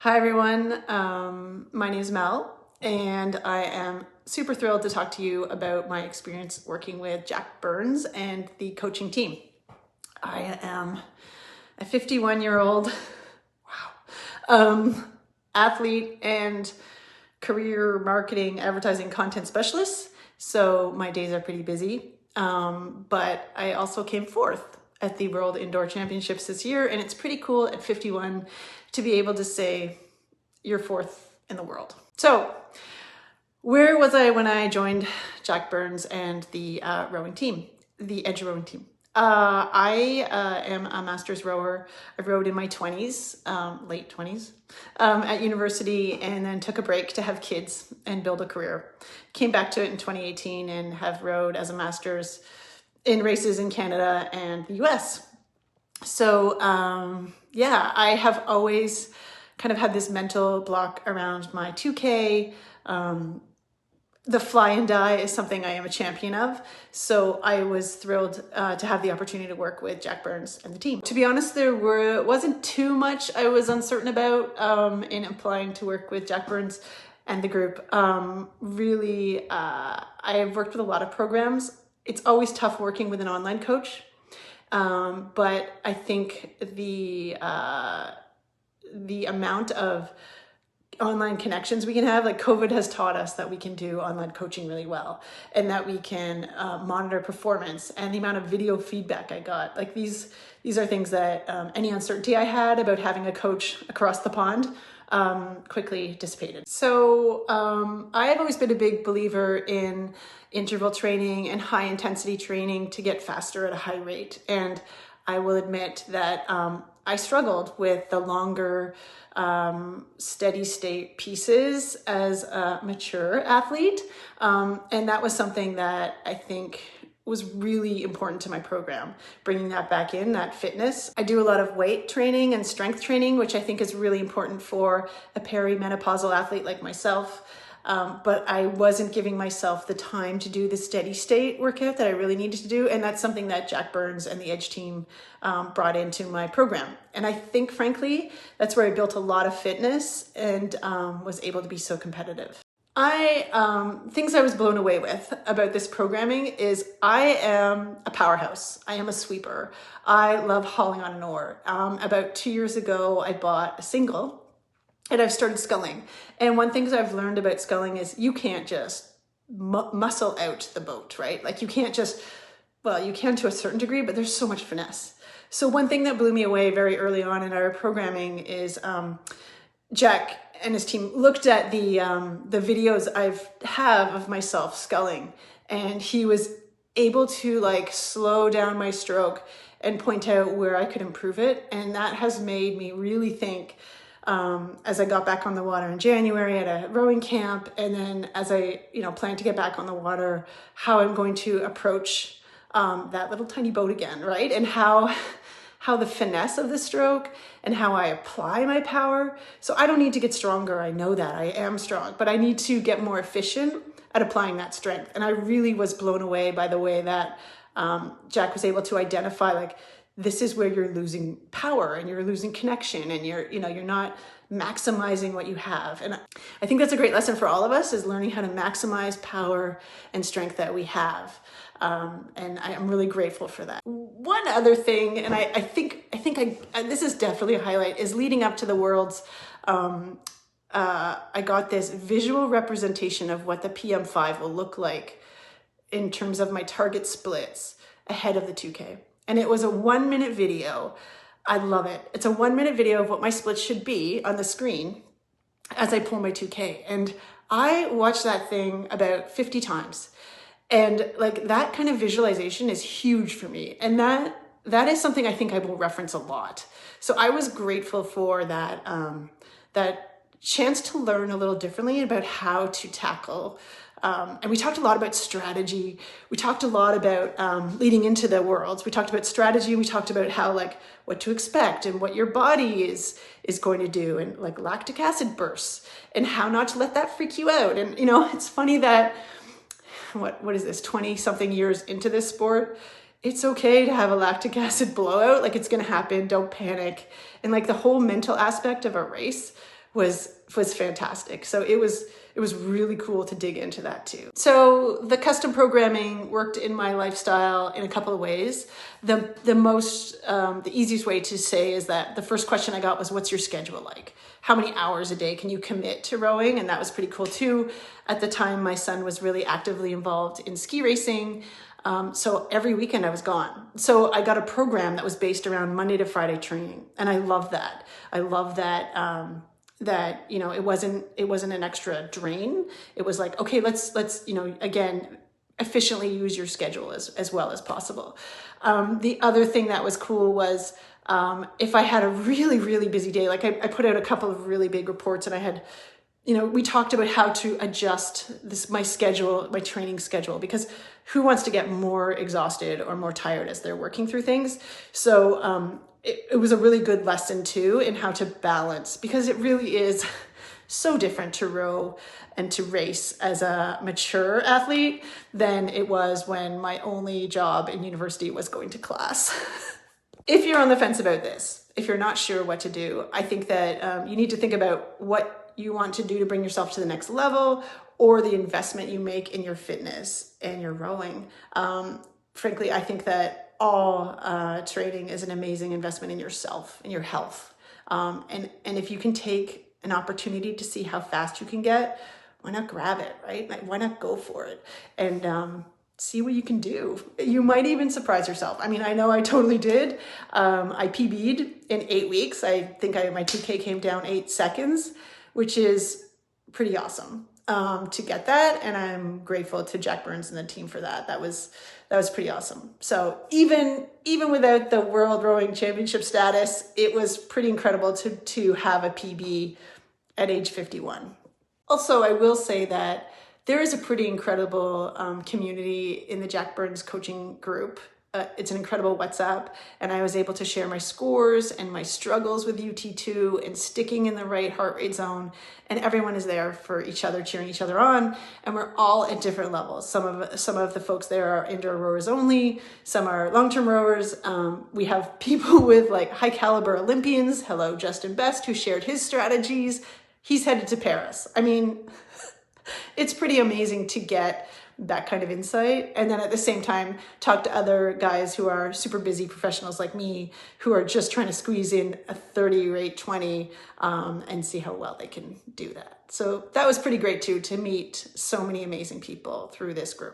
Hi everyone, my name is Mel and I am super thrilled to talk to you about my experience working with Jack Burns and the coaching team. I am a 51-year-old athlete and career marketing advertising content specialist, so my days are pretty busy, but I also came fourth at the World Indoor Championships this year, and it's pretty cool at 51 to be able to say you're fourth in the world. So where was I when I joined Jack Burns and the rowing team, the edge rowing team? I am a master's rower. I rowed in my 20s, late 20s, at university, and then took a break to have kids and build a career. Came back to it in 2018 and have rowed as a master's in races in Canada and the US. So yeah, I have always kind of had this mental block around my 2K. The fly and die is something I am a champion of. So I was thrilled to have the opportunity to work with Jack Burns and the team. To be honest, wasn't too much I was uncertain about in applying to work with Jack Burns and the group. Really, I've worked with a lot of programs. It's always tough working with an online coach. But I think the amount of online connections we can have, like COVID has taught us that we can do online coaching really well, and that we can monitor performance, and the amount of video feedback I got. Like these are things that any uncertainty I had about having a coach across the pond quickly dissipated. So I have always been a big believer in interval training and high intensity training to get faster at a high rate. And I will admit that I struggled with the longer steady state pieces as a mature athlete. And that was something that I think was really important to my program, bringing that back in, that fitness. I do a lot of weight training and strength training, which I think is really important for a perimenopausal athlete like myself. But I wasn't giving myself the time to do the steady state workout that I really needed to do. And that's something that Jack Burns and the Edge team brought into my program. And I think, frankly, that's where I built a lot of fitness and was able to be so competitive. Things I was blown away with about this programming is I am a powerhouse. I am a sweeper. I love hauling on an oar. About 2 years ago, I bought a single and I've started sculling. And one thing I've learned about sculling is you can't just muscle out the boat, right? Like you can't just, well, you can to a certain degree, but there's so much finesse. So one thing that blew me away very early on in our programming is Jack and his team looked at the videos have of myself sculling, and he was able to like slow down my stroke and point out where I could improve it. And that has made me really think as I got back on the water in January at a rowing camp, and then as I plan to get back on the water, how I'm going to approach that little tiny boat again, right? And how the finesse of the stroke and how I apply my power. So I don't need to get stronger. I know that I am strong, but I need to get more efficient at applying that strength. And I really was blown away by the way that Jack was able to identify, like, this is where you're losing power and you're losing connection and you're not maximizing what you have. And I think that's a great lesson for all of us, is learning how to maximize power and strength that we have. And I'm really grateful for that. One other thing, and I think this is definitely a highlight, is leading up to the Worlds, I got this visual representation of what the PM5 will look like in terms of my target splits ahead of the 2K. And it was a 1-minute video. I love it. It's a 1-minute video of what my splits should be on the screen as I pull my 2K. And I watched that thing about 50 times. And like that kind of visualization is huge for me. And that is something I think I will reference a lot. So I was grateful for that, that chance to learn a little differently about how to tackle. And we talked a lot about strategy. We talked a lot about leading into the Worlds. We talked about strategy. We talked about how, like, what to expect and what your body is going to do, and like lactic acid bursts and how not to let that freak you out. And it's funny that what is this, 20 something years into this sport, it's okay to have a lactic acid blowout. Like, it's going to happen. Don't panic. And like the whole mental aspect of a race was fantastic. So it was really cool to dig into that too. So the custom programming worked in my lifestyle in a couple of ways. The easiest way to say is that the first question I got was, what's your schedule like? How many hours a day can you commit to rowing? And that was pretty cool too. At the time, my son was really actively involved in ski racing. So every weekend I was gone. So I got a program that was based around Monday to Friday training. And I love that. I love that, that, you know, it wasn't an extra drain. It was like, okay, let's, you know, again, efficiently use your schedule as well as possible. The other thing that was cool was, if I had a really, really busy day, like I put out a couple of really big reports, and I had, you know, we talked about how to adjust my schedule, my training schedule, because who wants to get more exhausted or more tired as they're working through things? So it was a really good lesson too in how to balance, because it really is so different to row and to race as a mature athlete than it was when my only job in university was going to class. If you're on the fence about this, if you're not sure what to do, I think that you need to think about what you want to do to bring yourself to the next level, or the investment you make in your fitness and your rowing. Frankly, I think that all training is an amazing investment in yourself and your health. And if you can take an opportunity to see how fast you can get, why not grab it, right? Like, why not go for it? And see what you can do. You might even surprise yourself. I mean, I know I totally did. I PB'd in 8 weeks. I think my 2K came down 8 seconds, which is pretty awesome to get that. And I'm grateful to Jack Burns and the team for that. That was pretty awesome. So even without the World Rowing Championship status, it was pretty incredible to have a PB at age 51. Also, I will say that there is a pretty incredible community in the Jack Burns coaching group. It's an incredible WhatsApp, and I was able to share my scores and my struggles with UT2 and sticking in the right heart rate zone, and everyone is there for each other, cheering each other on, and we're all at different levels. Some of the folks there are indoor rowers only, some are long-term rowers. We have people with like high caliber Olympians. Hello, Justin Best, who shared his strategies. He's headed to Paris. I mean, it's pretty amazing to get that kind of insight. And then at the same time, talk to other guys who are super busy professionals like me, who are just trying to squeeze in a 30 or 820 and see how well they can do that. So that was pretty great too, to meet so many amazing people through this group.